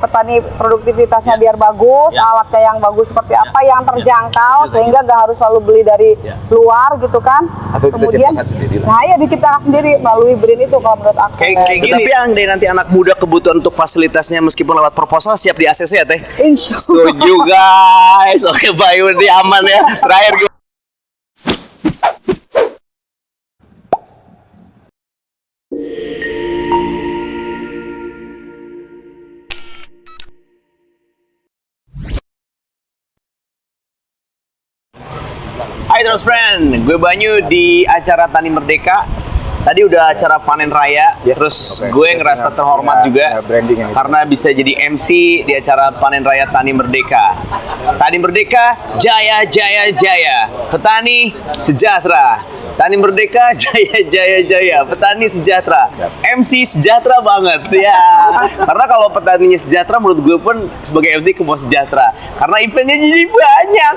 petani produktivitasnya biar bagus, alatnya yang bagus seperti apa, yang terjangkau, sehingga gak harus selalu beli dari luar gitu kan. Atau kemudian nah ya diciptakan sendiri melalui BRIN itu kalau menurut aku. Tapi yang dari nanti anak muda kebutuhan untuk fasilitasnya meskipun lewat proposal siap di ACC ya Teh? Insya Allah. Setuju guys. Oke Bayu ini aman ya. Terakhir gimana? Hai terus friend, gue Banyu di acara Tani Merdeka. Tadi udah acara panen raya, terus gue ngerasa terhormat juga karena bisa jadi MC di acara panen raya Tani Merdeka. Tani Merdeka, jaya jaya jaya, petani sejahtera. Tani Merdeka, jaya jaya jaya, petani sejahtera. MC sejahtera banget ya. Karena kalau petaninya sejahtera, menurut gue pun sebagai MC kebawa sejahtera. Karena eventnya jadi banyak.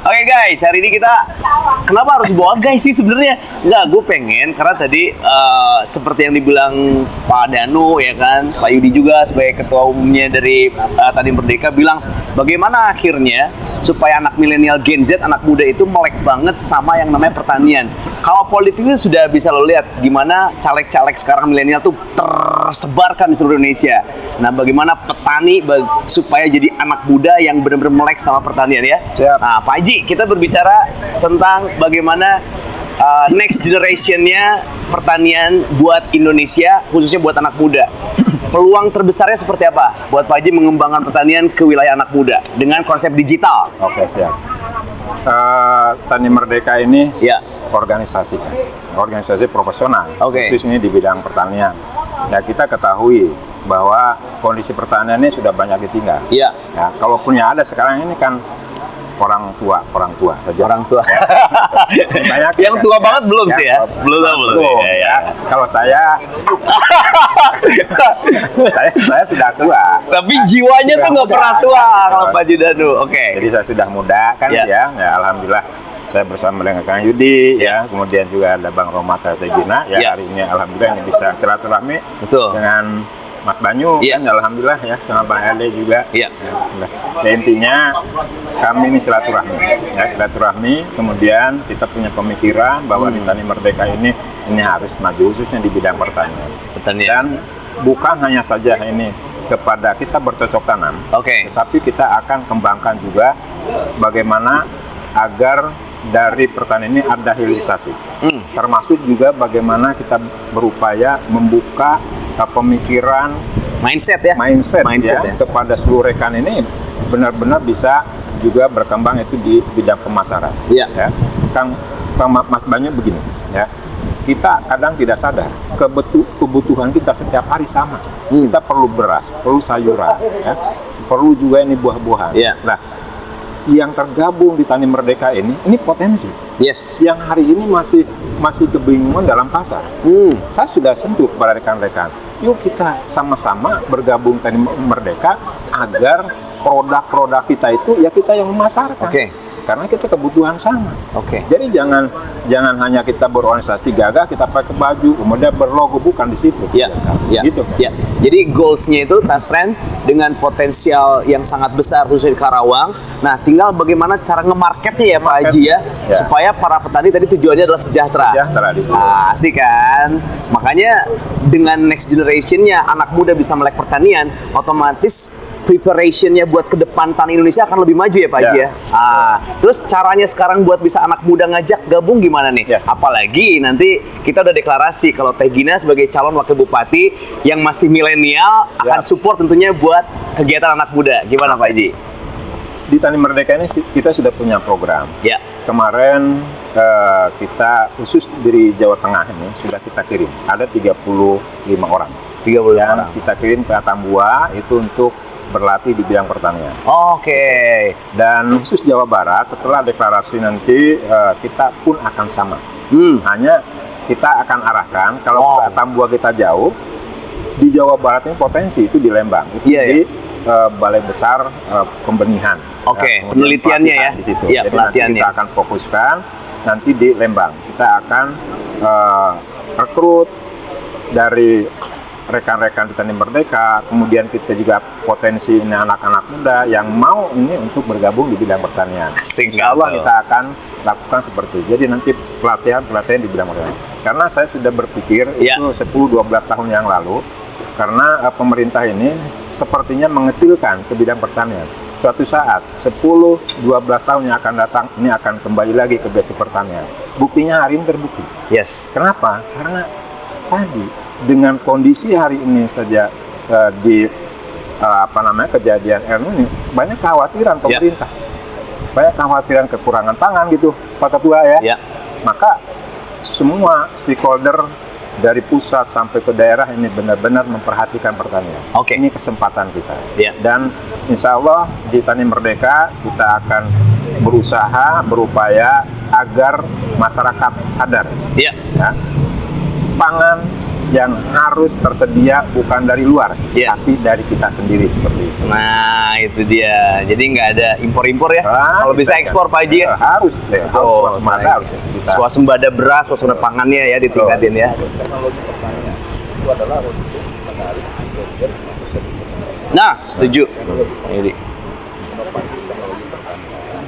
Oke guys, hari ini kita kenapa harus bawa guys sih sebenarnya? Enggak, gue pengen karena tadi seperti yang dibilang Pak Danu ya kan, Pak Yudi juga sebagai ketua umumnya dari Tani Merdeka bilang bagaimana akhirnya supaya anak milenial Gen Z, anak muda itu melek banget sama yang namanya pertanian. Kalau politik itu sudah bisa lo lihat gimana caleg-caleg sekarang milenial tuh tersebarkan di seluruh Indonesia. Nah, bagaimana petani supaya jadi anak muda yang benar-benar melek sama pertanian ya. Siap. Nah, Pak Haji, kita berbicara tentang bagaimana next generation-nya pertanian buat Indonesia, khususnya buat anak muda. Peluang terbesarnya seperti apa buat Pak Haji mengembangkan pertanian ke wilayah anak muda dengan konsep digital? Oke, siap. Tani Merdeka ini organisasi kan? Organisasi profesional, khusus ini di bidang pertanian. Ya, kita ketahui bahwa kondisi pertanian ini sudah banyak ditinggal. Ya, kalaupun yang ada sekarang ini kan orang tua saja. Orang tua. Banyak yang tua kan? banget belum sih ya? Belum. Ya. Kalau saya sudah tua. Tapi jiwanya tuh nggak pernah tua kalau Pak Judanu. Oke. Jadi saya sudah muda kan ya alhamdulillah saya bersama dengan Kang Yudi ya, kemudian juga ada Bang Roma Tegina ya, hari ini alhamdulillah ini bisa silaturahmi dengan Mas Banyu kan, alhamdulillah ya, sama Bang Ade juga. Ya, intinya kami ini silaturahmi, kemudian kita punya pemikiran bahwa di Tani Merdeka ini harus maju khususnya di bidang pertanian. Dan bukan hanya saja ini kepada kita bercocok tanam, tapi kita akan kembangkan juga bagaimana agar dari pertanian ini ada hilirisasi, termasuk juga bagaimana kita berupaya membuka mindset ya kepada seluruh rekan ini benar-benar bisa juga berkembang itu di bidang pemasaran. Ya. Kang Mas Banyu begini ya, kita kadang tidak sadar kebutuhan kita setiap hari sama. Kita perlu beras, perlu sayuran, ya, perlu juga ini buah-buahan. Nah, yang tergabung di Tani Merdeka ini potensi. Yang hari ini masih kebingungan dalam pasar. Saya sudah sentuh kepada rekan-rekan. Yuk kita sama-sama bergabung Tani Merdeka agar produk-produk kita itu ya kita yang memasarkan. Karena kita kebutuhan sama. Jadi jangan hanya kita berorganisasi gagah, kita pakai baju, kemudian berlogo, bukan di situ. Gitu. Jadi goals-nya itu, Mas Friend, dengan potensial yang sangat besar khususnya di Karawang. Nah, tinggal bagaimana cara nge-marketnya ya Pak Haji ya, supaya para petani tadi tujuannya adalah sejahtera. Asik kan? Makanya dengan next generation-nya anak muda bisa melek pertanian, otomatis preparation-nya buat ke depan tani Indonesia akan lebih maju ya Pak Haji ya. Terus caranya sekarang buat bisa anak muda ngajak gabung gimana nih? Apalagi nanti kita udah deklarasi kalau Teh Gina sebagai calon wakil bupati yang masih milenial akan support tentunya buat kegiatan anak muda. Gimana Pak Haji? Di Tani Merdeka ini kita sudah punya program. Kemarin kita khusus dari Jawa Tengah ini sudah kita kirim. Ada 35 orang. Yang kita kirim ke Atambua itu untuk berlatih di bidang pertanian. Dan khusus Jawa Barat setelah deklarasi nanti kita pun akan sama. Hanya kita akan arahkan kalau ke Atambua kita jauh, di Jawa Barat ini potensi itu di Lembang. Itu di Balai Besar Pembenihan. Penelitiannya ya. Di situ. Jadi nanti kita akan fokuskan nanti di Lembang. Kita akan rekrut dari rekan-rekan Petani Merdeka, kemudian kita juga potensi ini anak-anak muda yang mau ini untuk bergabung di bidang pertanian. Insya Allah kita akan lakukan seperti itu. Jadi nanti pelatihan di bidang pertanian. Karena saya sudah berpikir itu 10-12 tahun yang lalu, karena pemerintah ini sepertinya mengecilkan ke bidang pertanian. Suatu saat 10-12 tahun yang akan datang ini akan kembali lagi ke basic pertanian. Buktinya hari ini terbukti. Yes. Kenapa? Karena tadi dengan kondisi hari ini saja di kejadian El Nino ini banyak kekhawatiran pemerintah, banyak kekhawatiran kekurangan pangan gitu, Pak Ketua ya. Maka semua stakeholder dari pusat sampai ke daerah ini benar-benar memperhatikan pertanian. Ini kesempatan kita. Dan insya Allah di Tani Merdeka kita akan berusaha, berupaya agar masyarakat sadar. Ya, pangan yang harus tersedia bukan dari luar, tapi dari kita sendiri seperti itu. Nah, itu dia. Jadi nggak ada impor-impor ya. Kalau bisa ekspor Pak Haji ya. Harus swasembada, swasembada beras, swasembada pangannya ya ditingkatin ya. Teknologi pertanian itu adalah untuk menarik investor. Nah, setuju. Ini. Inovasi teknologi pertanian.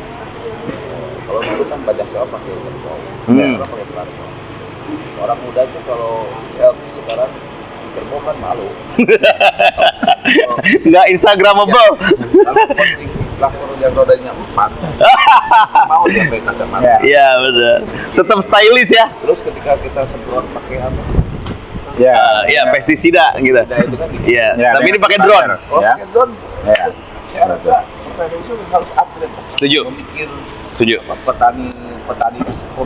Kalau dulu kan banyak siapa pakai traktor, orang pakai traktor. Orang muda itu kalau selfie sekarang terbawa kan malu. Nggak Instagramable. Traktor yang rodanya 4 mau dia pakai kacamata. Iya benar. Tetap stylish ya. Terus ketika kita semprot pakai apa? Ya pestisida gitu. Itu kan gitu. Tapi ini pakai drone. Pakai drone. Saya rasa pertanian itu harus upgrade. Setuju. Memikir Setuju. petani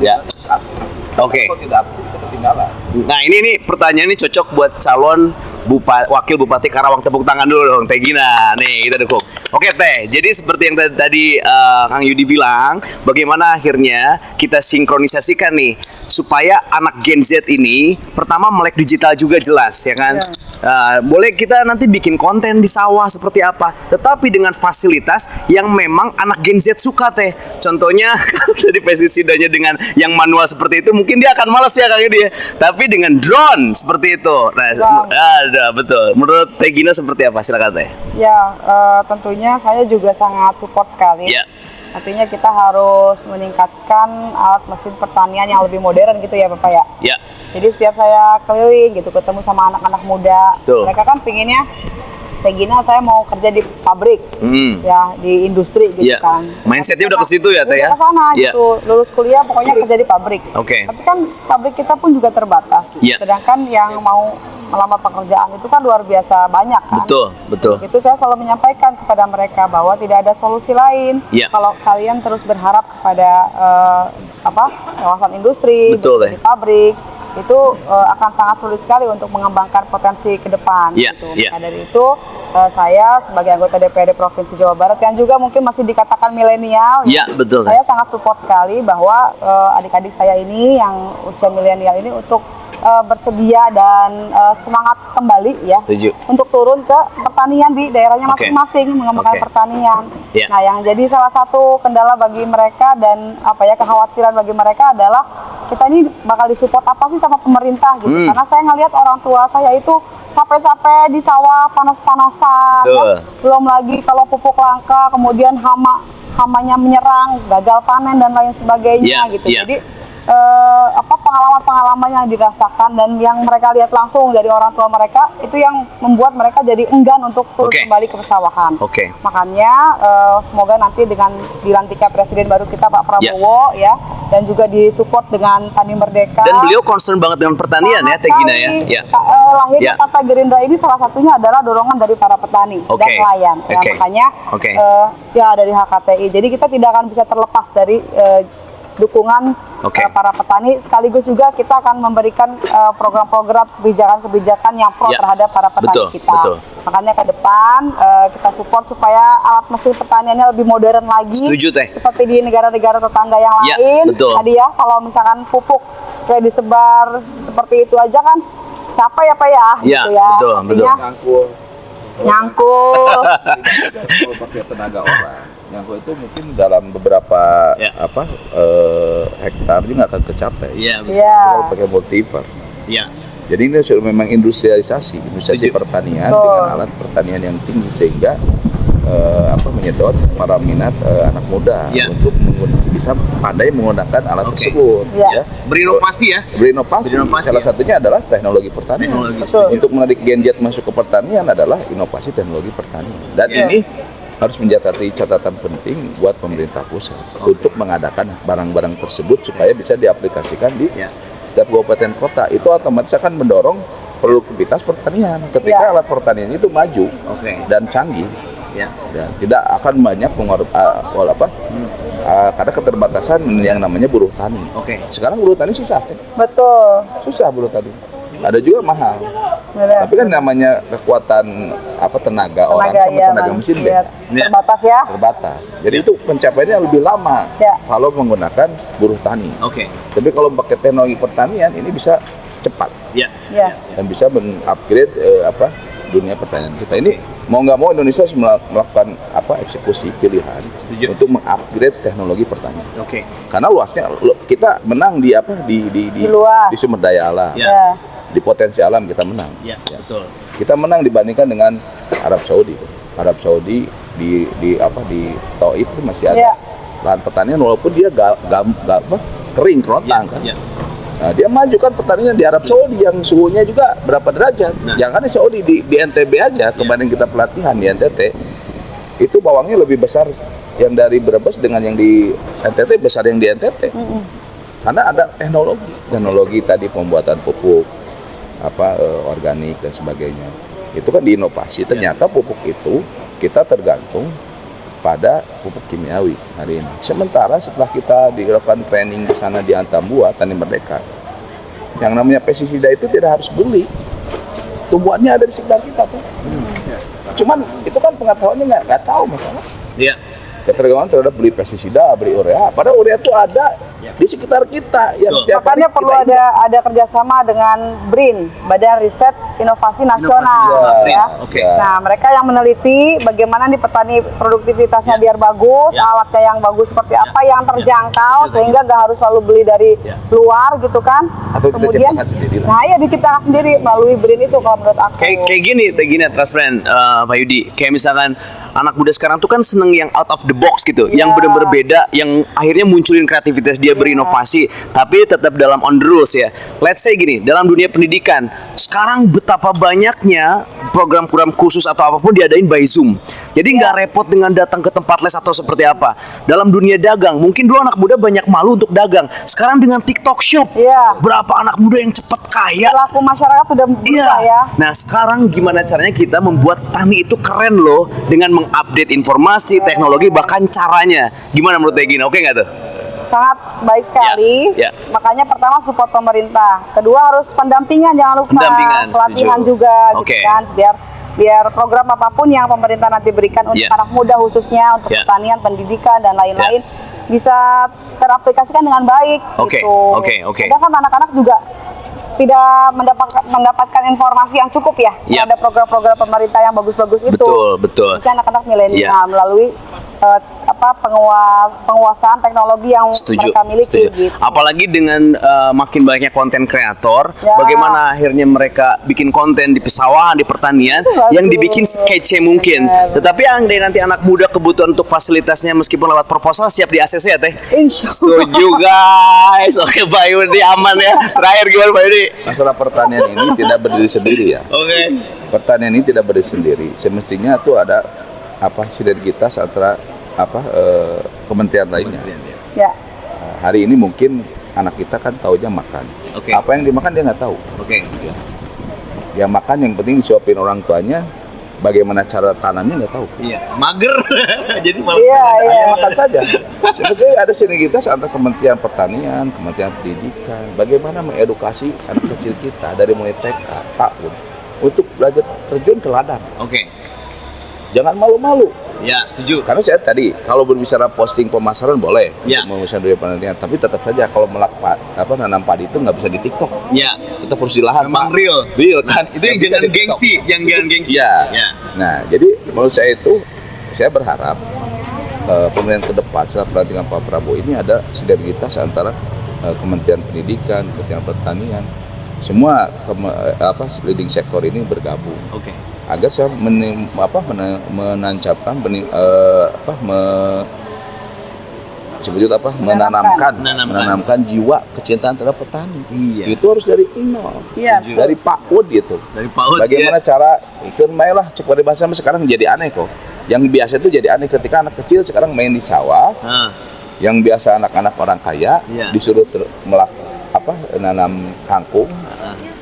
harus upgrade. Oke. Kalau tidak upgrade kita ketinggalan. Nah ini pertanyaan ini cocok buat calon Wakil Bupati Karawang. Tepuk tangan dulu dong Teh Gina. Nih kita dukung. Oke Teh, jadi seperti yang tadi Kang Yudi bilang, bagaimana akhirnya kita sinkronisasikan nih supaya anak Gen Z ini pertama melek digital juga jelas ya kan. Boleh kita nanti bikin konten di sawah seperti apa, tetapi dengan fasilitas yang memang anak Gen Z suka Teh. Contohnya tadi pestisidanya dengan yang manual seperti itu mungkin dia akan malas ya Kang Yudi ya. Tapi dengan drone seperti itu. Nah, ada betul. Menurut Teh Gina seperti apa? Silakan Teh. Ya, tentunya saya juga sangat support sekali. Artinya kita harus meningkatkan alat mesin pertanian yang lebih modern gitu ya Bapak ya. Jadi setiap saya keliling gitu ketemu sama anak-anak muda, mereka kan pinginnya Teh Gina saya mau kerja di pabrik, ya di industri gitu kan. Mindsetnya udah ke situ ya Teh ya? Udah ke sana gitu, lulus kuliah pokoknya kerja di pabrik. Tapi kan pabrik kita pun juga terbatas. Sedangkan yang mau melamar pekerjaan itu kan luar biasa banyak kan. Betul. Itu saya selalu menyampaikan kepada mereka bahwa tidak ada solusi lain. Kalau kalian terus berharap kepada kawasan industri, di pabrik, itu akan sangat sulit sekali untuk mengembangkan potensi ke depan. Gitu. Maka dari itu saya sebagai anggota DPRD Provinsi Jawa Barat yang juga mungkin masih dikatakan milenial, saya sangat support sekali bahwa adik-adik saya ini yang usia milenial ini untuk bersedia dan semangat kembali ya untuk turun ke pertanian di daerahnya masing-masing mengembangkan pertanian. Nah, yang jadi salah satu kendala bagi mereka dan kekhawatiran bagi mereka adalah kita ini bakal disupport apa sih sama pemerintah gitu. Karena saya ngelihat orang tua saya itu capek-capek di sawah panas-panasan, belum lagi kalau pupuk langka, kemudian hamanya menyerang, gagal panen dan lain sebagainya gitu. Jadi pengalaman-pengalaman yang dirasakan dan yang mereka lihat langsung dari orang tua mereka itu yang membuat mereka jadi enggan untuk turun kembali ke pesawahan. Makanya semoga nanti dengan dilantiknya Presiden baru kita Pak Prabowo ya, dan juga disupport dengan Tani Merdeka. Dan beliau concern banget dengan pertanian ya Teh Gina ya. Lahirnya Partai Gerindra ini salah satunya adalah dorongan dari para petani dan nelayan. Makanya dari HKTI. Jadi kita tidak akan bisa terlepas dari dukungan para petani, sekaligus juga kita akan memberikan program-program kebijakan-kebijakan yang pro terhadap para petani kita. Makanya ke depan kita support supaya alat mesin pertaniannya lebih modern lagi. Seperti di negara-negara tetangga yang lain. Tadi ya, kalau misalkan pupuk kayak disebar seperti itu aja kan capek ya Pak ya. Gitu ya. Artinya nyangkul. Kalau pakai tenaga orang, nyangkul itu mungkin dalam beberapa hektar dia nggak akan kecapai. Kalau pakai multivar. Jadi ini memang industrialisasi pertanian dengan alat pertanian yang tinggi sehingga menyedot para minat anak muda untuk bisa pandai menggunakan alat tersebut. Berinovasi ya. Berinovasi. Salah satunya adalah teknologi pertanian. Untuk menarik genjet masuk ke pertanian adalah inovasi teknologi pertanian. Dan ini harus menjadi catatan penting buat pemerintah pusat untuk mengadakan barang-barang tersebut supaya bisa diaplikasikan di setiap kabupaten kota. Itu otomatis akan mendorong produktivitas pertanian. Ketika alat pertanian itu maju dan canggih, dan tidak akan banyak karena keterbatasan yang namanya buruh tani. Sekarang buruh tani susah. Betul. Susah buruh tani. Ada juga mahal. Tapi kan namanya kekuatan tenaga orang sama tenaga mesin terbatas ya. Terbatas. Jadi itu pencapaiannya lebih lama kalau menggunakan buruh tani. Tapi kalau pakai teknologi pertanian ini bisa cepat. Dan bisa mengupgrade dunia pertanian kita. Ini mau nggak mau Indonesia harus melakukan eksekusi pilihan untuk mengupgrade teknologi pertanian. Karena luasnya kita menang di sumber daya alam, di potensi alam kita menang. Betul. Kita menang dibandingkan dengan Arab Saudi. Arab Saudi di Taif itu masih ada lahan pertanian walaupun dia kering kerontang kan. Nah, dia maju kan pertanian di Arab Saudi yang suhunya juga berapa derajat. Jangan di Saudi, di NTB aja kemarin kita pelatihan di NTT. Itu bawangnya lebih besar yang dari Brebes dengan yang di NTT besar yang di NTT. Karena ada teknologi tadi pembuatan pupuk organik dan sebagainya. Itu kan diinovasi. Ternyata pupuk itu kita tergantung pada pupuk kimiawi hari ini. Sementara setelah kita dilakukan training di sana di Antambua, Tani Merdeka, yang namanya pestisida itu tidak harus beli, tumbuhannya ada di sekitar kita tuh. Cuman itu kan pengetahuannya nggak tahu masalah. Ketergantungan terhadap beli pestisida, beli urea. Padahal urea itu ada di sekitar kita. Yang setiap makanya perlu ada kerjasama dengan BRIN, Badan Riset Inovasi Nasional. Nah, mereka yang meneliti bagaimana nih petani produktivitasnya biar bagus, alatnya yang bagus seperti apa, yang terjangkau, sehingga nggak harus selalu beli dari luar gitu kan. Atau kemudian, diciptakan sendiri melalui BRIN itu kalau menurut aku. Kayak gini, Trust Friend, Pak Yudi. Kayak misalkan anak muda sekarang tuh kan seneng yang out of the box gitu, yang benar-benar beda, yang akhirnya munculin kreativitas dia berinovasi, tapi tetap dalam on the rules ya. Let's say gini, dalam dunia pendidikan, sekarang betapa banyaknya program-program khusus atau apapun diadain by Zoom. Jadi nggak repot dengan datang ke tempat les atau seperti apa. Dalam dunia dagang, mungkin dulu anak muda banyak malu untuk dagang. Sekarang dengan TikTok Shop, berapa anak muda yang cepat kaya. Pelaku masyarakat sudah berubah ya. Nah sekarang gimana caranya kita membuat tani itu keren loh, dengan mengupdate informasi, teknologi, bahkan caranya. Gimana menurut Gina? Oke nggak tuh? Sangat baik sekali. Makanya pertama support pemerintah. Kedua harus pendampingan, jangan lupa. Pelatihan juga gitu kan, biar program apapun yang pemerintah nanti berikan untuk anak muda khususnya untuk pertanian, pendidikan dan lain-lain bisa teraplikasikan dengan baik gitu. Kadang kan anak-anak juga tidak mendapatkan informasi yang cukup ya. Ada program-program pemerintah yang bagus-bagus itu. Betul. Khususnya anak-anak milenial melalui penguasaan teknologi yang mereka miliki. Gitu. Apalagi dengan makin banyaknya konten kreator, bagaimana akhirnya mereka bikin konten di pesawahan, di pertanian yang dibikin sekece mungkin. Tetapi yang nanti anak muda kebutuhan untuk fasilitasnya meskipun lewat proposal siap di ACC ya Teh. Setuju guys. Oke Pak Yudi, aman ya. Terakhir gimana Pak Yudi? Masalah pertanian ini tidak berdiri sendiri ya. Pertanian ini tidak berdiri sendiri. Semestinya tuh ada sinergitas antara kementerian lainnya. Hari ini mungkin anak kita kan taunya makan. Apa yang dimakan dia nggak tahu. Dia makan yang penting disuapin orang tuanya. Bagaimana cara tanamnya nggak tahu. Mager. Jadi malah makan saja. Sebetulnya ada sinergitas antara Kementerian Pertanian, Kementerian Pendidikan. Bagaimana mengedukasi anak kecil kita dari mulai TK, PAUD untuk belajar terjun ke ladang. Jangan malu-malu. Setuju. Karena saya tadi kalau berbicara posting pemasaran boleh, untuk dunia penelitian, tapi tetap saja kalau nanam padi itu nggak bisa di TikTok. Tetap harus di lahan. Memang real kan. Itu yang jangan gengsi, Nah, jadi menurut saya itu, saya berharap pemerintahan ke depan setelah pelantikan Pak Prabowo ini ada sinergitas antara Kementerian Pendidikan, Kementerian Pertanian, semua leading sektor ini bergabung. Oke. Agar saya menancapkan menanamkan jiwa kecintaan terhadap petani. Iya. Itu harus dari nol. Iya, Dari PAUD gitu. Dari PAUD. Bagaimana cara ikut main lah cepat bahasa sekarang jadi aneh kok. Yang biasa itu jadi aneh ketika anak kecil sekarang main di sawah. Yang biasa anak-anak orang kaya disuruh nanam kangkung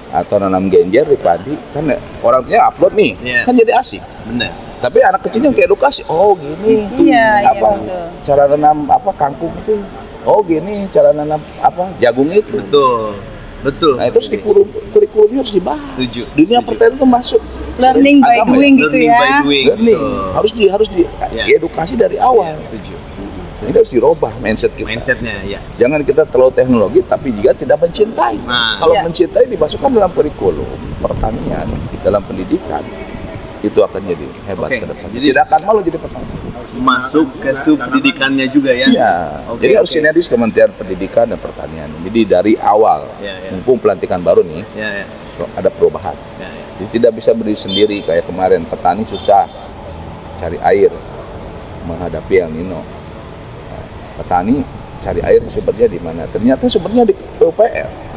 atau nanam genjer di padi, kan orangnya upload nih, kan jadi asik. Benar. Tapi anak kecilnya kayak edukasi, oh gini, cara nanam kangkung itu, oh gini cara nanam jagung itu. Betul. Nah itu harus kurikulumnya harus dibahas. Setuju. Dunia pertanian itu masuk. Learning by doing gitu ya. Learning harus diedukasi dari awal. Setuju. Ini harus dirubah mindset kita. Mindsetnya, ya. Jangan kita terlalu teknologi, tapi juga tidak mencintai. Kalau mencintai dimasukkan dalam kurikulum pertanian, dalam pendidikan, itu akan jadi hebat ke depan. Jadi tidak akan malu jadi petani. Masuk ke subpendidikannya juga ya. Iya. Jadi harus sinergis Kementerian Pendidikan dan Pertanian. Jadi dari awal, mumpung pelantikan baru nih, ada perubahan. Jadi tidak bisa berdiri sendiri kayak kemarin petani susah cari air menghadapi El Nino. Petani cari air sumbernya di mana? Ternyata sumbernya di PUPR.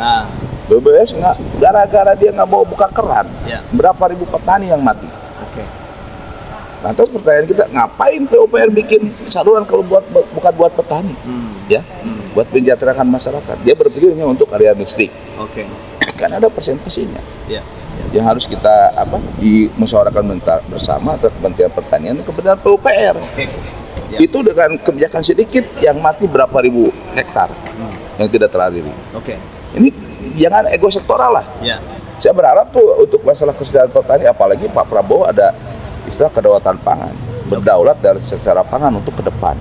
BBS nggak, gara-gara dia nggak mau buka keran, berapa ribu petani yang mati. Lantas pertanyaan kita, ngapain PUPR bikin saluran kalau bukan buat petani, buat mensejahterakan masyarakat? Dia berpikirnya untuk area listrik. Kan ada presentasinya. Yang harus kita dimusyawarahkan bersama antara Kementerian Pertanian dan Kementerian PUPR. Itu dengan kebijakan sedikit yang mati berapa ribu hektar yang tidak teraliri. Ini jangan ego sektoral lah. Saya berharap tuh untuk masalah kesejahteraan petani, apalagi Pak Prabowo ada istilah kedaulatan pangan, berdaulat dari secara pangan untuk ke depan.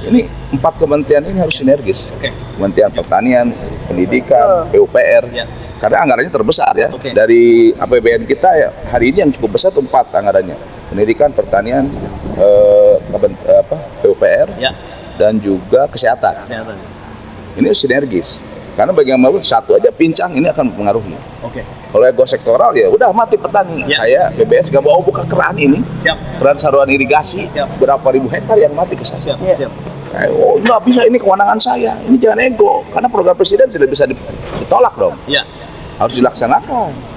Ini 4 kementerian ini harus sinergis. Kementerian Pertanian, Pendidikan, PUPR. Karena anggarannya terbesar ya. Dari APBN kita ya hari ini yang cukup besar tuh 4 anggarannya. Pendidikan, Pertanian, PUPR, dan juga kesehatan. Ini sinergis. Karena bagaimanapun satu aja pincang ini akan mempengaruhi. Kalau ego sektoral ya udah mati petani. Kayak BBS nggak mau buka keran ini, keran saluran irigasi, berapa ribu hektar yang mati ke sana. Oh nggak bisa, ini kewenangan saya. Ini jangan ego. Karena program presiden tidak bisa ditolak dong. Harus dilaksanakan.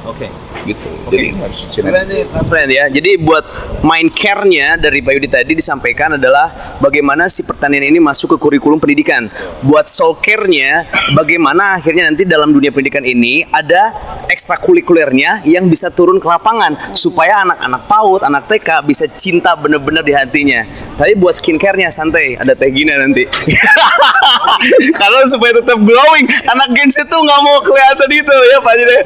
Gitu. Jadi harus sinergi. Ya. Jadi buat main care-nya dari Pak Yudi tadi disampaikan adalah bagaimana si pertanian ini masuk ke kurikulum pendidikan. Buat soul care-nya bagaimana akhirnya nanti dalam dunia pendidikan ini ada ekstrakurikulernya yang bisa turun ke lapangan supaya anak-anak PAUD, anak TK bisa cinta benar-benar di hatinya. Tapi buat skincare-nya santai, ada Teh Gina nanti. Kalau supaya tetap glowing, anak Gens itu nggak mau kelihatan itu ya Pak Yudi.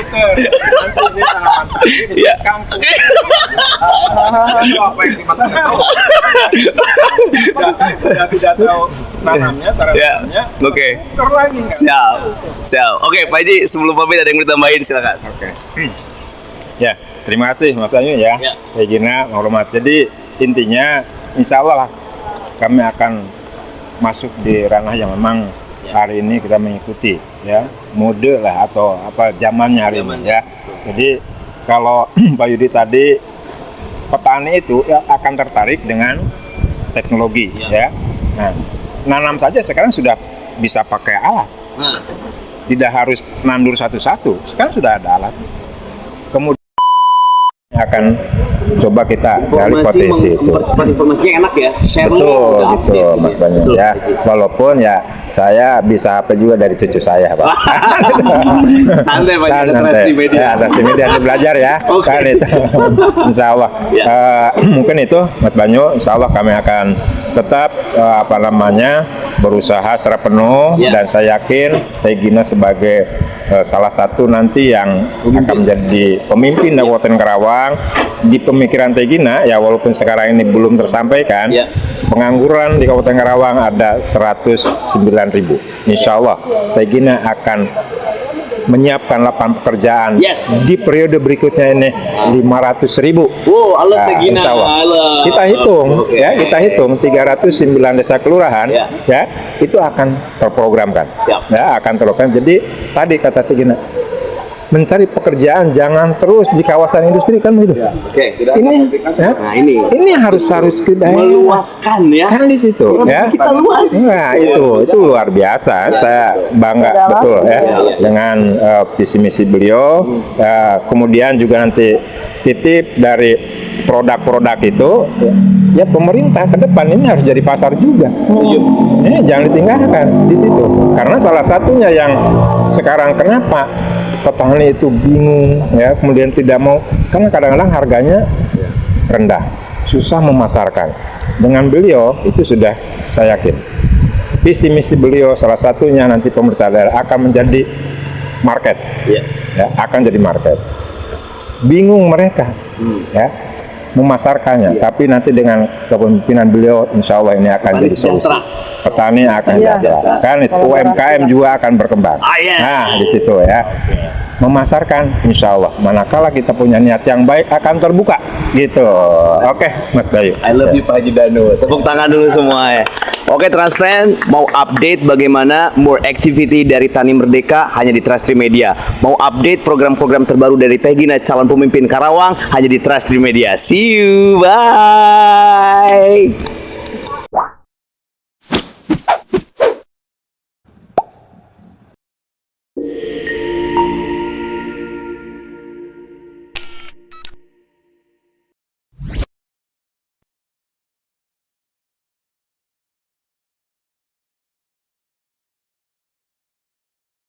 Nanti sangat mantap. Ya. Kampung. Apa yang dimakan? Tidak tahu tanamnya, cara tanamnya. Terlagi. Siap. Oke, Pak Haji, sebelum pamit ada yang mau ditambahin, silakan. Ya, terima kasih Mas Banyu ya. Teh Gina, menghormat. Jadi intinya, insya Allah lah kami akan masuk di ranah yang memang hari ini kita mengikuti ya, mode lah atau zamannya hari ini ya. Jadi kalau Pak Yudi tadi, petani itu ya akan tertarik dengan teknologi ya. Nah, nanam saja sekarang sudah bisa pakai alat. Tidak harus nandur satu-satu. Sekarang sudah ada alat. Kemudian akan coba kita gali potensi itu. Mempercepat informasinya enak ya. Betul, Mas Banyu ya. Walaupun ya saya bisa apa juga dari cucu saya, Pak. Santai Pak, ada Trasti Media. Ya, Trasti Media belajar ya. Kan itu. Insya Allah. Mungkin itu Mas Banyu, Insya Allah kami akan tetap berusaha secara penuh dan saya yakin Teh Gina sebagai salah satu nanti yang akan menjadi pemimpin Kabupaten Karawang. Di pemikiran Teh Gina ya, walaupun sekarang ini belum tersampaikan, pengangguran di Kabupaten Karawang ada 109.000. Insya Allah Teh Gina akan menyiapkan lapangan pekerjaan di periode berikutnya ini 500.000. Insya Allah. Kita hitung ya, kita hitung 309 desa kelurahan ya, itu akan terprogramkan. Ya, akan terprogramkan. Jadi tadi kata Teh Gina, mencari pekerjaan, jangan terus di kawasan industri kan begitu. Ini harus kita meluaskan ya. Kan di situ ya. Kita luas. Nah, itu luar biasa. Saya bangga betul ya dengan visi misi beliau. Kemudian juga nanti titip dari produk-produk itu ya pemerintah ke depan ini harus jadi pasar juga. Jangan ditinggalkan di situ. Karena salah satunya yang sekarang kenapa petani itu bingung ya, kemudian tidak mau, karena kadang-kadang harganya rendah, susah memasarkan. Dengan beliau itu sudah saya yakin. Visi misi beliau salah satunya nanti pemerintah daerah akan menjadi market. Ya, akan jadi market. Bingung mereka ya memasarkannya, tapi nanti dengan kepemimpinan beliau insya Allah ini akan jadi solusi. Petani akan sejahtera, kan itu UMKM juga akan berkembang. Nah di situ ya memasarkan insya Allah, manakala kita punya niat yang baik akan terbuka gitu. Oke Mas Bayu, I love you Pak Haji Danu. Tepuk tangan dulu semua ya. Oke Transfriend, mau update bagaimana more activity dari Tani Merdeka hanya di Trust 3 Media. Mau update program-program terbaru dari Teh Gina, calon pemimpin Karawang, hanya di Trust 3 Media. See you, bye.